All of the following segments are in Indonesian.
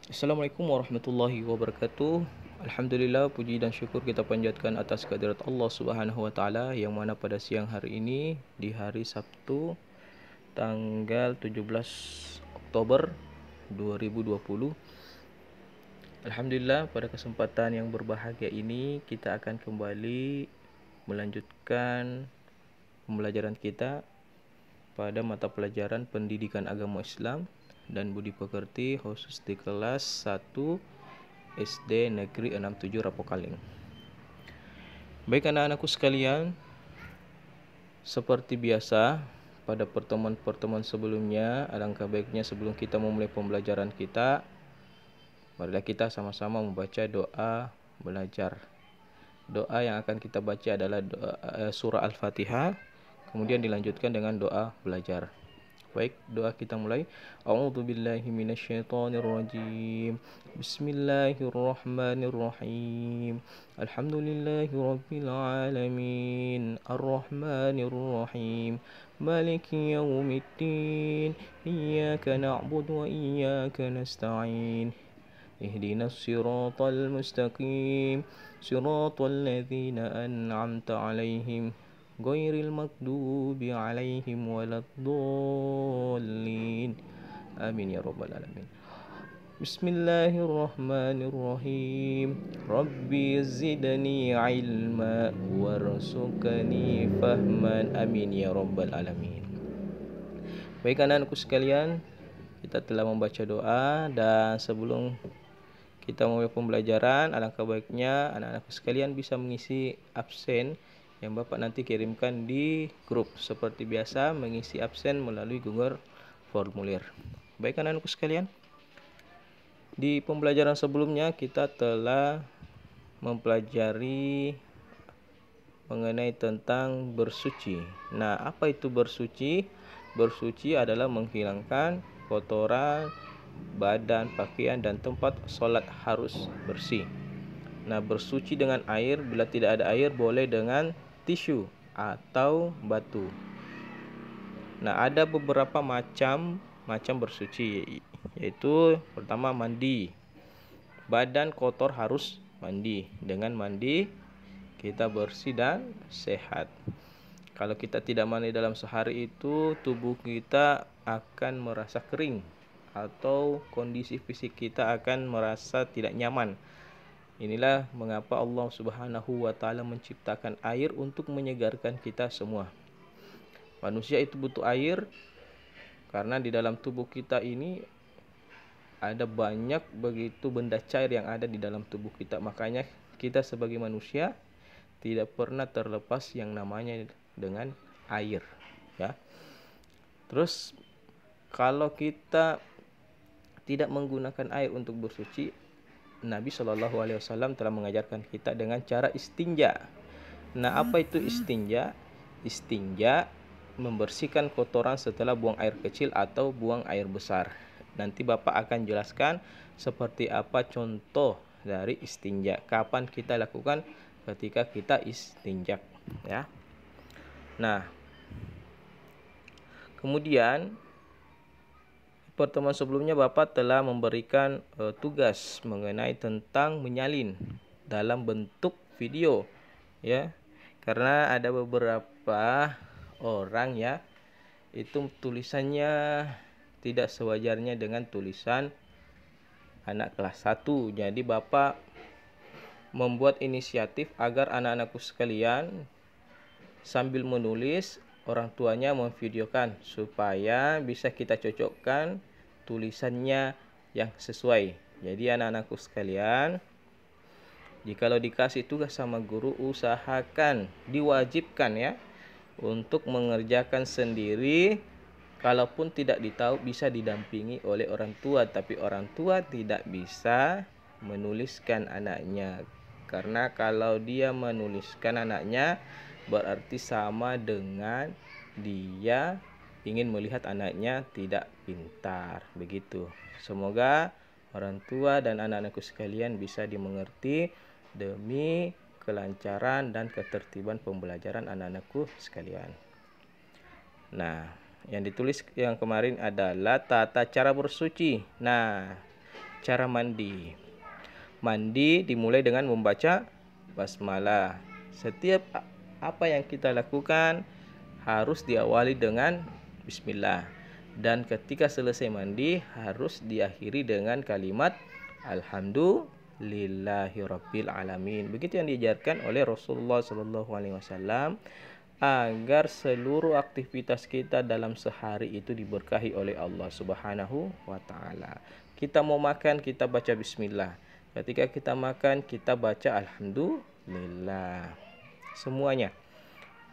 Assalamualaikum warahmatullahi wabarakatuh. Alhamdulillah, puji dan syukur kita panjatkan atas kehadirat Allah Subhanahu wa taala yang mana pada siang hari ini di hari Sabtu tanggal 17 Oktober 2020. Alhamdulillah, pada kesempatan yang berbahagia ini kita akan kembali melanjutkan pembelajaran kita pada mata pelajaran Pendidikan Agama Islam dan Budi Pekerti khusus di kelas 1 SD Negeri 67 Rapokaling. Baik anak-anakku sekalian, seperti biasa pada pertemuan-pertemuan sebelumnya, alangkah baiknya sebelum kita memulai pembelajaran kita, marilah kita sama-sama membaca doa belajar. Doa yang akan kita baca adalah surah Al-Fatihah, kemudian dilanjutkan dengan doa belajar. Baik, doa kita mulai. A'udzubillahi minasyaitonirrajim. Bismillahirrahmanirrahim. Alhamdulillahirabbil alamin. Arrahmanirrahim. Maliki yaumiddin. Iyyaka na'budu wa iyyaka nasta'in. Ihdinas siratal mustaqim. Siratal ladzina an'amta 'alaihim ghairil maghdubi 'alaihim waladdallin. Amin ya rabbal alamin. Bismillahirrahmanirrahim. Rabbi zidni ilma warzuqni fahman. Amin ya rabbal alamin. Baik anak-anakku sekalian, kita telah membaca doa dan sebelum kita mulai pembelajaran, alangkah baiknya anak-anakku sekalian bisa mengisi absen yang Bapak nanti kirimkan di grup. Seperti biasa, mengisi absen melalui Google Formulir. Baik anak-anakku sekalian, di pembelajaran sebelumnya kita telah mempelajari mengenai tentang bersuci. Nah, apa itu bersuci? Bersuci adalah menghilangkan kotoran badan, pakaian, dan tempat sholat harus bersih. Nah, bersuci dengan air, bila tidak ada air boleh dengan tisu atau batu. Nah, ada beberapa macam bersuci, yaitu pertama mandi. Badan kotor harus mandi. Dengan mandi kita bersih dan sehat. Kalau kita tidak mandi dalam sehari itu, tubuh kita akan merasa kering atau kondisi fisik kita akan merasa tidak nyaman. Inilah mengapa Allah Subhanahu wa taala menciptakan air untuk menyegarkan kita semua. Manusia itu butuh air karena di dalam tubuh kita ini ada banyak begitu benda cair yang ada di dalam tubuh kita. Makanya kita sebagai manusia tidak pernah terlepas yang namanya dengan air, ya. Terus kalau kita tidak menggunakan air untuk bersuci, Nabi Shallallahu Alaihi Wasallam telah mengajarkan kita dengan cara istinja. Nah, apa itu istinja? Istinja membersihkan kotoran setelah buang air kecil atau buang air besar. Nanti Bapak akan jelaskan seperti apa contoh dari istinja. Kapan kita lakukan? Ketika kita istinja, ya. Nah, kemudian pertemuan sebelumnya Bapak telah memberikan tugas mengenai tentang menyalin dalam bentuk video, ya. Karena ada beberapa orang, ya, itu tulisannya tidak sewajarnya dengan tulisan anak kelas 1. Jadi Bapak membuat inisiatif agar anak-anakku sekalian sambil menulis, orang tuanya memvideokan supaya bisa kita cocokkan tulisannya yang sesuai. Jadi anak-anakku sekalian, jikalau dikasih tugas sama guru, usahakan diwajibkan, ya, untuk mengerjakan sendiri. Kalaupun tidak ditahu, bisa didampingi oleh orang tua, tapi orang tua tidak bisa menuliskan anaknya. Karena kalau dia menuliskan anaknya, berarti sama dengan dia ingin melihat anaknya tidak pintar. Begitu. Semoga orang tua dan anak-anakku sekalian bisa dimengerti demi kelancaran dan ketertiban pembelajaran anak-anakku sekalian. Nah, yang ditulis yang kemarin adalah tata cara bersuci. Nah, cara mandi. Mandi dimulai dengan membaca basmalah. Setiap apa yang kita lakukan harus diawali dengan bismillah. Dan ketika selesai mandi harus diakhiri dengan kalimat alhamdulillahirabbil alamin. Begitu yang diajarkan oleh Rasulullah SAW agar seluruh aktivitas kita dalam sehari itu diberkahi oleh Allah Subhanahu wa taala. Kita mau makan, kita baca bismillah. Ketika kita makan, kita baca alhamdulillah. Semuanya.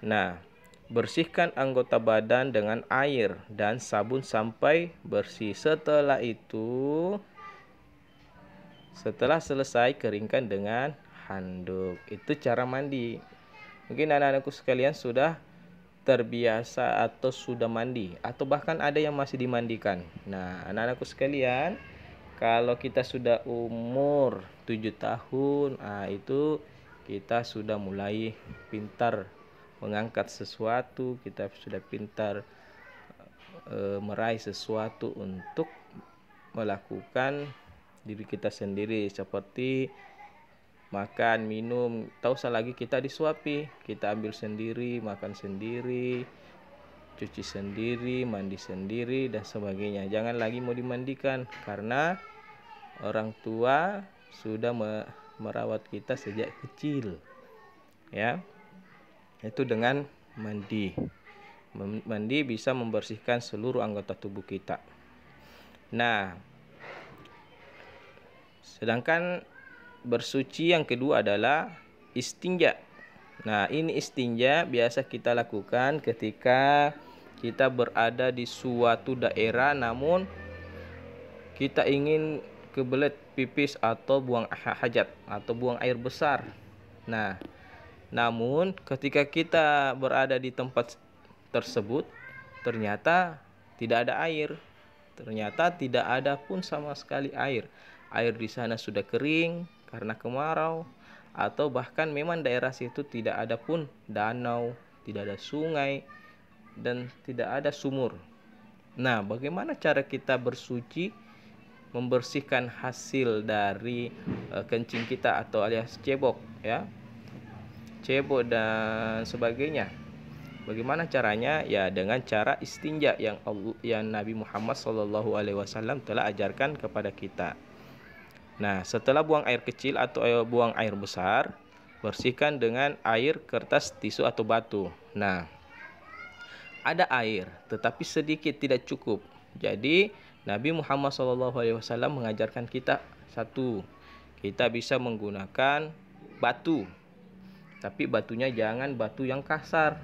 Nah, bersihkan anggota badan dengan air dan sabun sampai bersih. Setelah itu, setelah selesai, keringkan dengan handuk. Itu cara mandi. Mungkin anak-anakku sekalian sudah terbiasa atau sudah mandi, atau bahkan ada yang masih dimandikan. Nah, anak-anakku sekalian, kalau kita sudah umur 7 tahun, itu kita sudah mulai pintar mengangkat sesuatu, kita sudah pintar meraih sesuatu untuk melakukan diri kita sendiri, seperti makan, minum. Tak usah lagi kita disuapi, kita ambil sendiri, makan sendiri, cuci sendiri, mandi sendiri, dan sebagainya. Jangan lagi mau dimandikan, karena orang tua sudah merawat kita sejak kecil, ya. Itu dengan mandi. Mandi bisa membersihkan seluruh anggota tubuh kita. Nah, sedangkan bersuci yang kedua adalah istinja. Nah, ini istinja biasa kita lakukan ketika kita berada di suatu daerah namun kita ingin kebelet pipis atau buang hajat atau buang air besar. Nah, namun ketika kita berada di tempat tersebut ternyata tidak ada air. Ternyata tidak ada pun sama sekali air. Air di sana sudah kering karena kemarau, atau bahkan memang daerah situ tidak ada pun danau, tidak ada sungai, dan tidak ada sumur. Nah, bagaimana cara kita bersuci, membersihkan hasil dari kencing kita atau alias cebok, ya, cebok dan sebagainya? Bagaimana caranya? Ya, dengan cara istinja yang Nabi Muhammad SAW telah ajarkan kepada kita. Nah, setelah buang air kecil atau buang air besar, bersihkan dengan air, kertas, tisu atau batu. Nah, ada air, tetapi sedikit, tidak cukup. Jadi, Nabi Muhammad SAW mengajarkan kita satu, kita bisa menggunakan batu, tapi batunya jangan batu yang kasar.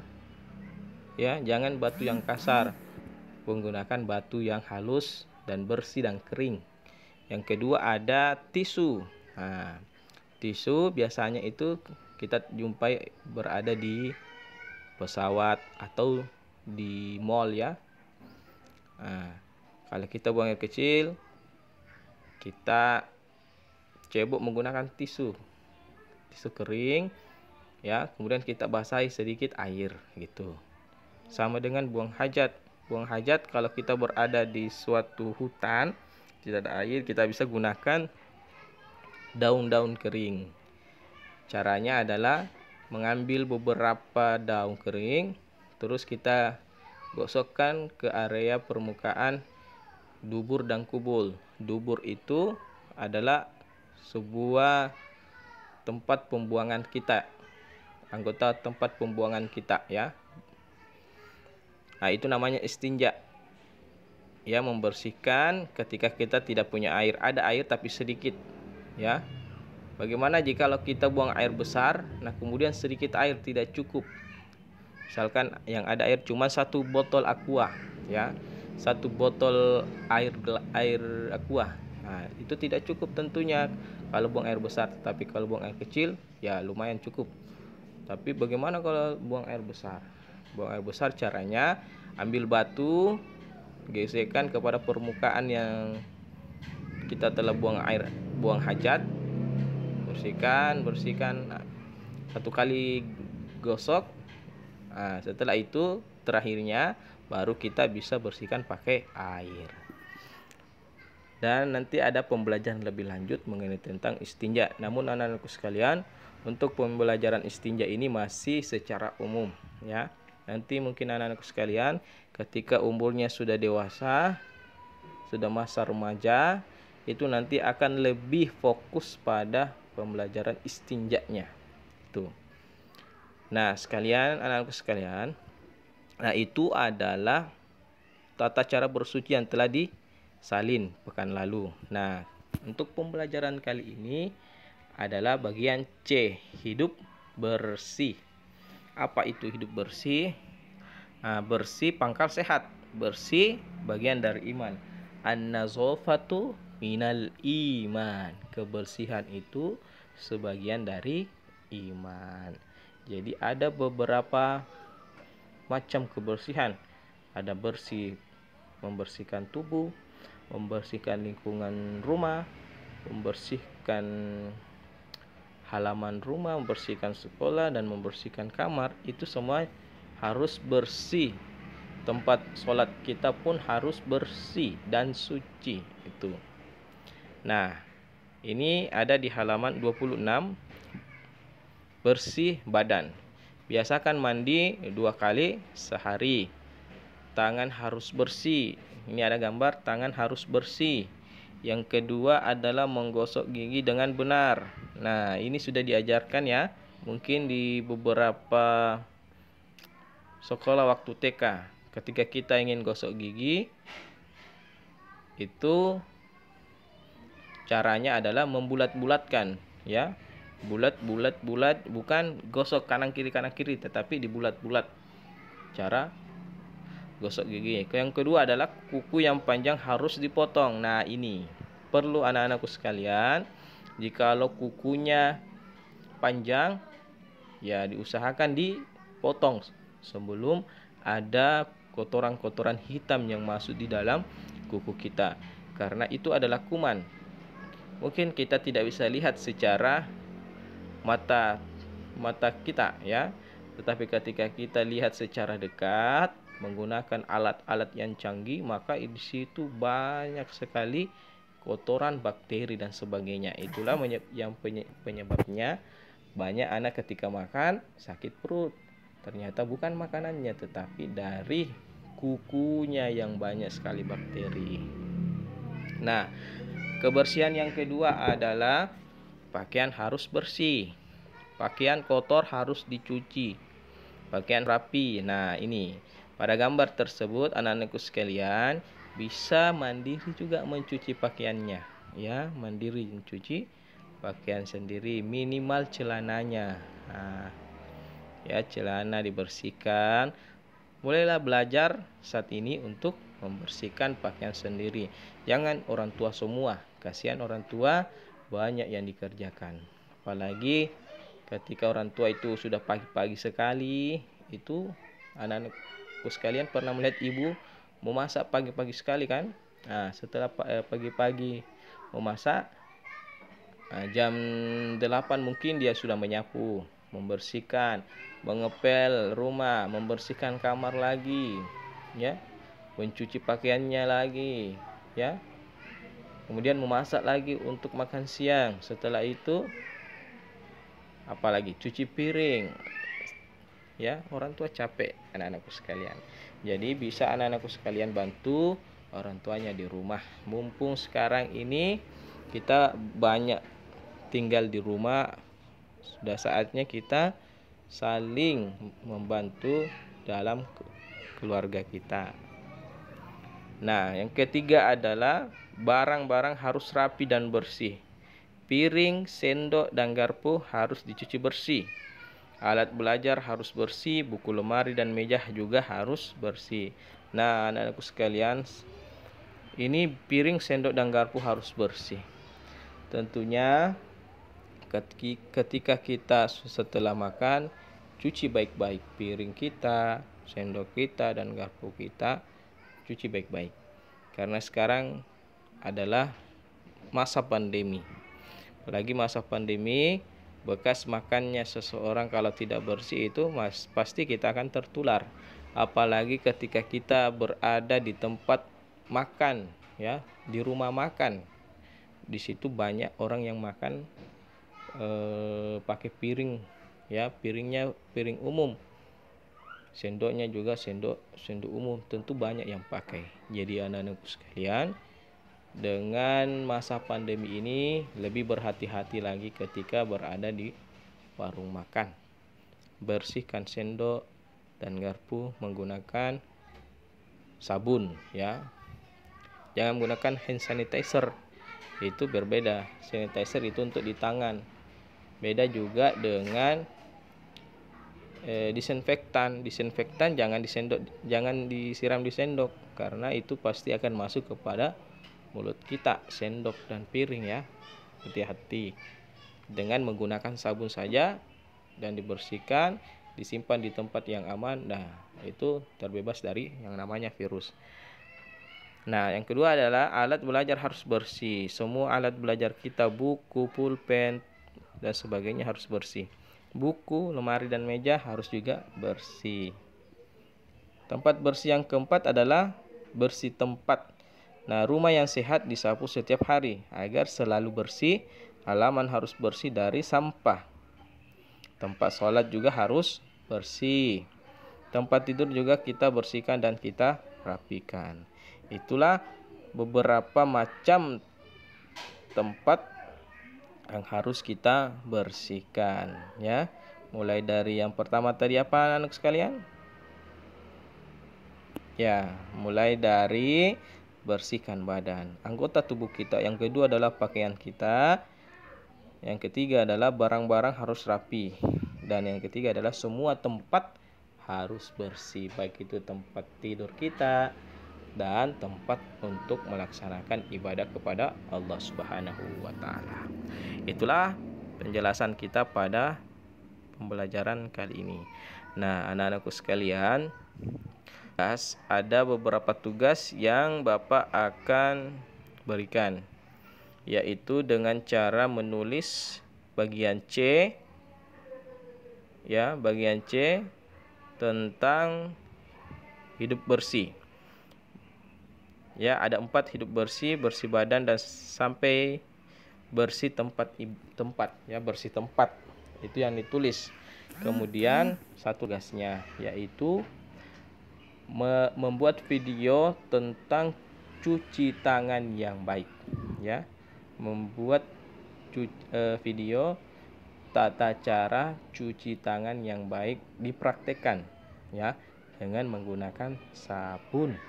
Ya, jangan batu yang kasar. Menggunakan batu yang halus dan bersih dan kering. Yang kedua ada tisu. Nah, tisu biasanya itu kita jumpai berada di pesawat atau di mall, ya. Nah, kalau kita buang air kecil, kita cebok menggunakan tisu kering, ya. Kemudian kita basahi sedikit air, gitu. Sama dengan buang hajat. Buang hajat kalau kita berada di suatu hutan, tidak ada air, kita bisa gunakan daun-daun kering. Caranya adalah mengambil beberapa daun kering, terus kita gosokkan ke area permukaan dubur dan kubul. Dubur itu adalah sebuah tempat pembuangan kita, anggota tempat pembuangan kita, ya. Nah, itu namanya istinja. Ya, membersihkan ketika kita tidak punya air. Ada air tapi sedikit, ya. Bagaimana jika kita buang air besar, nah kemudian sedikit air tidak cukup. Misalkan yang ada air cuma 1 botol aqua, ya. 1 botol air aqua. Nah, itu tidak cukup tentunya kalau buang air besar, tapi kalau buang air kecil ya lumayan cukup. Tapi bagaimana kalau buang air besar? Buang air besar caranya ambil batu, gesekkan kepada permukaan yang kita telah buang hajat, bersihkan. Nah, 1 kali gosok. Nah, setelah itu terakhirnya baru kita bisa bersihkan pakai air. dan nanti ada pembelajaran lebih lanjut mengenai tentang istinja. Namun anak-anakku sekalian, untuk pembelajaran istinja ini masih secara umum ya. Nanti mungkin anak-anakku sekalian ketika umurnya sudah dewasa, sudah masa remaja, itu nanti akan lebih fokus pada pembelajaran istinjanya. Tuh. Nah, anak-anakku sekalian, nah itu adalah tata cara bersuci yang telah disalin pekan lalu. Nah, untuk pembelajaran kali ini adalah bagian C, hidup bersih. Apa itu hidup bersih? Nah, bersih pangkal sehat, bersih bagian dari iman. An-nazafatu minal iman. Kebersihan itu sebagian dari iman. Jadi ada beberapa macam kebersihan. Ada bersih, membersihkan tubuh, membersihkan lingkungan rumah, membersihkan halaman rumah, membersihkan sekolah, dan membersihkan kamar. Itu semua harus bersih. Tempat sholat kita pun harus bersih dan suci itu. Nah, ini ada di halaman 26. Bersih badan. Biasakan mandi 2 kali sehari. Tangan harus bersih. Ini ada gambar tangan harus bersih. Yang kedua adalah menggosok gigi dengan benar. Nah, ini sudah diajarkan ya. Mungkin di beberapa sekolah waktu TK. Ketika kita ingin gosok gigi, itu caranya adalah membulat-bulatkan ya. Bulat, bukan gosok kanan kiri, tetapi dibulat-bulat cara gosok gigi. Yang kedua adalah kuku yang panjang harus dipotong. Nah, ini perlu anak-anakku sekalian, jikalau kukunya panjang ya diusahakan dipotong sebelum ada kotoran-kotoran hitam yang masuk di dalam kuku kita, karena itu adalah kuman. Mungkin kita tidak bisa lihat secara mata kita ya, tetapi ketika kita lihat secara dekat menggunakan alat-alat yang canggih, maka di situ banyak sekali kotoran, bakteri dan sebagainya. Itulah yang penyebabnya banyak anak ketika makan sakit perut. Ternyata bukan makanannya, tetapi dari kukunya yang banyak sekali bakteri. Nah, kebersihan yang kedua adalah pakaian harus bersih. Pakaian kotor harus dicuci. Pakaian rapi. Nah, ini pada gambar tersebut anak-anakku sekalian bisa mandiri juga mencuci pakaiannya. Ya, mandiri mencuci pakaian sendiri, minimal celananya. Nah, ya, celana dibersihkan. Mulailah belajar saat ini untuk membersihkan pakaian sendiri. Jangan orang tua semua. Kasihan orang tua banyak yang dikerjakan. Apalagi ketika orang tua itu sudah pagi-pagi sekali, itu anak-anakku sekalian pernah melihat ibu memasak pagi-pagi sekali kan? Nah, setelah pagi-pagi memasak, jam 8 mungkin dia sudah menyapu, membersihkan, mengepel rumah, membersihkan kamar lagi, ya, mencuci pakaiannya lagi, ya. Kemudian memasak lagi untuk makan siang. Setelah itu apalagi cuci piring. Ya, orang tua capek anak-anakku sekalian. Jadi bisa anak-anakku sekalian bantu orang tuanya di rumah. Mumpung sekarang ini kita banyak tinggal di rumah, sudah saatnya kita saling membantu dalam keluarga kita. Nah, yang ketiga adalah barang-barang harus rapi dan bersih. Piring, sendok, dan garpu harus dicuci bersih. Alat belajar harus bersih, buku lemari dan meja juga harus bersih. Nah, anak-anakku sekalian, ini piring, sendok, dan garpu harus bersih. Tentunya ketika kita setelah makan, cuci baik-baik piring kita, sendok kita, dan garpu kita, cuci baik-baik. Karena sekarang adalah masa pandemi. Apalagi masa pandemi, bekas makannya seseorang kalau tidak bersih itu pasti kita akan tertular. Apalagi ketika kita berada di tempat makan ya, di rumah makan. Di situ banyak orang yang makan pakai piring, ya, piringnya piring umum. Sendoknya juga sendok umum, tentu banyak yang pakai. Jadi anak-anakku sekalian, dengan masa pandemi ini lebih berhati-hati lagi ketika berada di warung makan. Bersihkan sendok dan garpu menggunakan sabun, ya. Jangan menggunakan hand sanitizer. Itu berbeda. Sanitizer itu untuk di tangan. Beda juga dengan disinfektan jangan disiram di sendok, karena itu pasti akan masuk kepada mulut kita, sendok dan piring, ya. Hati-hati dengan menggunakan sabun saja dan dibersihkan, disimpan di tempat yang aman. Nah, itu terbebas dari yang namanya virus. Nah, yang kedua adalah alat belajar harus bersih. Semua alat belajar kita, buku, pulpen dan sebagainya harus bersih. Buku, lemari dan meja harus juga bersih. Tempat bersih yang keempat adalah bersih tempat. Nah, rumah yang sehat disapu setiap hari agar selalu bersih. Halaman harus bersih dari sampah. Tempat sholat juga harus bersih. Tempat tidur juga kita bersihkan dan kita rapikan. Itulah beberapa macam tempat yang harus kita bersihkan, ya. Mulai dari yang pertama tadi apa, anak sekalian? Ya, mulai dari bersihkan badan, anggota tubuh kita. Yang kedua adalah pakaian kita. Yang ketiga adalah barang-barang harus rapi. Dan yang ketiga adalah semua tempat harus bersih, baik itu tempat tidur kita dan tempat untuk melaksanakan ibadah kepada Allah Subhanahu wa taala. Itulah penjelasan kita pada pembelajaran kali ini. Nah, anak-anakku sekalian, ada beberapa tugas yang Bapak akan berikan, yaitu dengan cara menulis bagian C, ya, bagian C tentang hidup bersih. Ya, ada 4: hidup bersih, bersih badan, dan sampai bersih tempat, ya, bersih tempat. Itu yang ditulis. Kemudian satu tugasnya yaitu membuat video tentang cuci tangan yang baik, ya. Membuat video tata cara cuci tangan yang baik dipraktekkan, ya, dengan menggunakan sabun.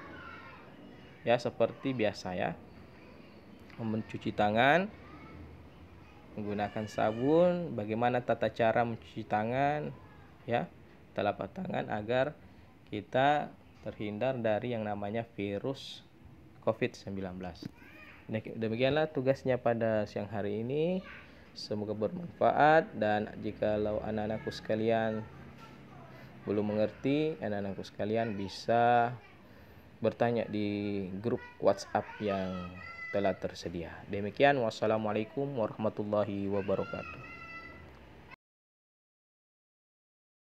Ya, seperti biasa, ya. Mencuci tangan menggunakan sabun, bagaimana tata cara mencuci tangan, ya, telapak tangan, agar kita terhindar dari yang namanya virus COVID-19. Demikianlah tugasnya pada siang hari ini. Semoga bermanfaat, dan jikalau anak-anakku sekalian belum mengerti, anak-anakku sekalian bisa bertanya di grup WhatsApp yang telah tersedia. Demikian, wassalamualaikum warahmatullahi wabarakatuh.